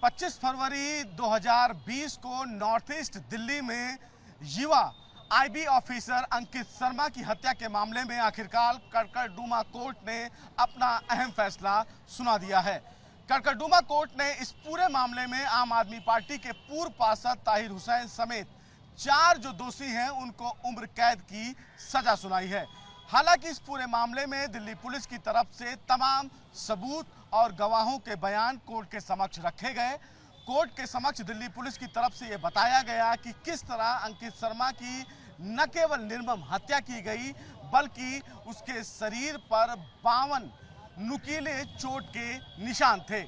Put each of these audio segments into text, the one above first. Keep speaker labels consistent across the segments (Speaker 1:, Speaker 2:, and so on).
Speaker 1: 25 फरवरी 2020 को north east Delhi में युवा आईबी ऑफिसर अंकित शर्मा की हत्या के मामले में आखिरकार कड़कड़डूमा कोर्ट ने अपना अहम फैसला सुना दिया है। कड़कड़डूमा कोर्ट ने इस पूरे मामले में आम आदमी पार्टी के पूर्व पार्षद ताहिर हुसैन समेत 4 जो दोषी हैं उनको उम्र कैद की सजा सुनाई है। हालांकि इस पूरे मामले में दिल्ली पुलिस की तरफ से तमाम सबूत और गवाहों के बयान कोर्ट के समक्ष रखे गए। कोर्ट के समक्ष दिल्ली पुलिस की तरफ से ये बताया गया कि किस तरह अंकित शर्मा की न केवल निर्मम हत्या की गई बल्कि उसके शरीर पर 52 नुकीले चोट के निशान थे।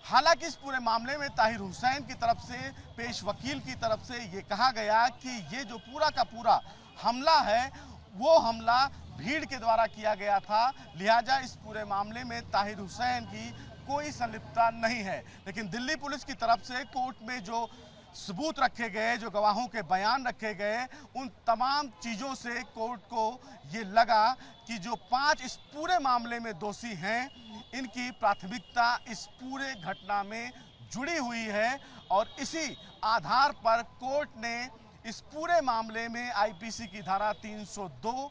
Speaker 1: हालांकि इस पूरे मामले में ताहिर हुसैन की तरफ से पेश वकील की तरफ से ये कहा गया कि ये जो पूरा का पूरा हमला है वो हमला भीड़ के द्वारा किया गया था, लिहाजा इस पूरे मामले में ताहिर हुसैन की कोई संलिप्तता नहीं है। लेकिन दिल्ली पुलिस की तरफ से कोर्ट में जो सबूत रखे गए, जो गवाहों के बयान रखे गए, उन तमाम चीज़ों से कोर्ट को ये लगा कि जो 5 इस पूरे मामले में दोषी हैं इनकी प्राथमिकता इस पूरे घटना में जुड़ी हुई है और इसी आधार पर कोर्ट ने इस पूरे मामले में आईपीसी की धारा 302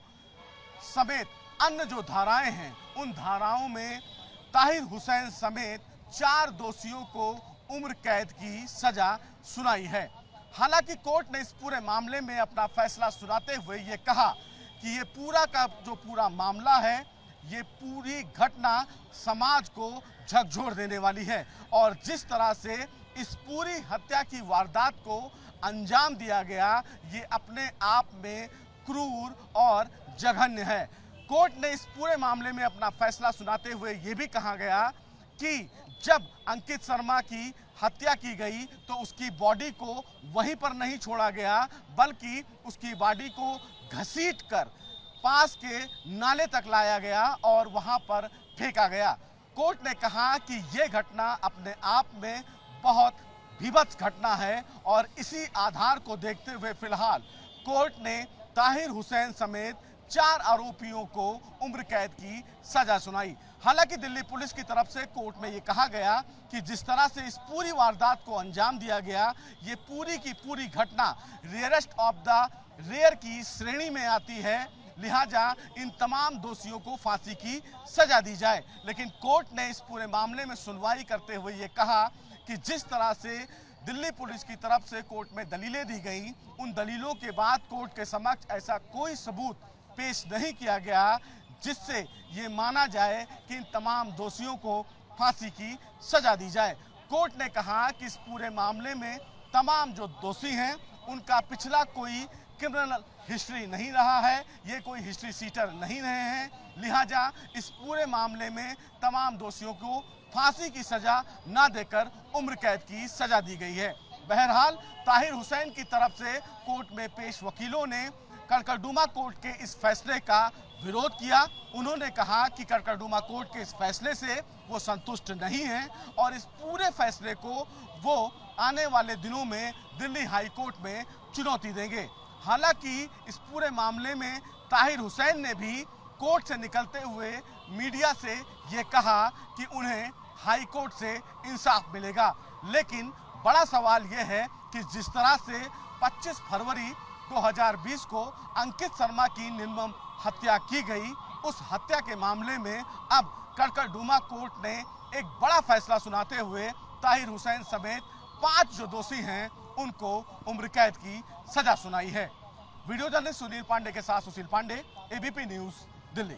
Speaker 1: समेत अन्य जो धाराएं हैं उन धाराओं में ताहिर हुसैन समेत 4 दोषियों को उम्र कैद की सजा सुनाई है। हालांकि कोर्ट ने इस पूरे मामले में अपना फैसला सुनाते हुए ये कहा कि ये पूरा का जो पूरा मामला है ये पूरी घटना समाज को झकझोर देने वाली है और जिस तरह से इस पूरी हत्या की वारदात को अंजाम दिया गया ये अपने आप में क्रूर और जघन्य है। कोर्ट ने इस पूरे मामले में अपना फैसला सुनाते हुए ये भी कहा गया कि जब अंकित शर्मा की हत्या की गई तो उसकी बॉडी को वहीं पर नहीं छोड़ा गया बल्कि उसकी बॉडी को घसीटकर पास के नाले तक लाया गया और वहां पर फेंका गया। कोर्ट ने कहा कि यह घटना अपने आप में बहुत भीभत्स घटना है और इसी आधार को देखते हुए फिलहाल कोर्ट ने ताहिर हुसैन समेत 4 आरोपियों को उम्र कैद की सजा सुनाई। हालांकि दिल्ली पुलिस की तरफ से कोर्ट में ये कहा गया कि जिस तरह से इस पूरी वारदात को अंजाम दिया गया ये पूरी की पूरी घटना रेयरेस्ट ऑफ द रेयर की श्रेणी में आती है, लिहाजा इन तमाम दोषियों को फांसी की सजा दी जाए। लेकिन कोर्ट ने इस पूरे मामले में सुनवाई करते हुए ये कहा कि जिस तरह से दिल्ली पुलिस की तरफ से कोर्ट में दलीलें दी गई उन दलीलों के बाद कोर्ट के समक्ष ऐसा कोई सबूत पेश नहीं किया गया जिससे ये माना जाए कि इन तमाम दोषियों को फांसी की सजा दी जाए। कोर्ट ने कहा कि इस पूरे मामले में तमाम जो दोषी हैं उनका पिछला कोई क्रिमिनल हिस्ट्री नहीं रहा है, ये कोई हिस्ट्री सीटर नहीं रहे हैं, लिहाजा इस पूरे मामले में तमाम दोषियों को फांसी की सजा ना देकर उम्र कैद की सजा दी गई है। बहरहाल ताहिर हुसैन की तरफ से कोर्ट में पेश वकीलों ने कड़कड़डूमा कोर्ट के इस फैसले का विरोध किया। उन्होंने कहा कि कड़कड़डूमा कोर्ट के इस फैसले से वो संतुष्ट नहीं हैं और इस पूरे फैसले को वो आने वाले दिनों में दिल्ली हाई कोर्ट में चुनौती देंगे। हालांकि इस पूरे मामले में ताहिर हुसैन ने भी कोर्ट से निकलते हुए मीडिया से ये कहा कि उन्हें हाई कोर्ट से इंसाफ मिलेगा। लेकिन बड़ा सवाल ये है कि जिस तरह से 25 फरवरी 2020 को अंकित शर्मा की निर्मम हत्या की गई उस हत्या के मामले में अब कड़कड़डूमा कोर्ट ने एक बड़ा फैसला सुनाते हुए ताहिर हुसैन समेत 5 जो दोषी हैं उनको उम्र कैद की सजा सुनाई है। वीडियो जर्नलिस्ट सुनील पांडे के साथ सुशील पांडे, एबीपी न्यूज, दिल्ली।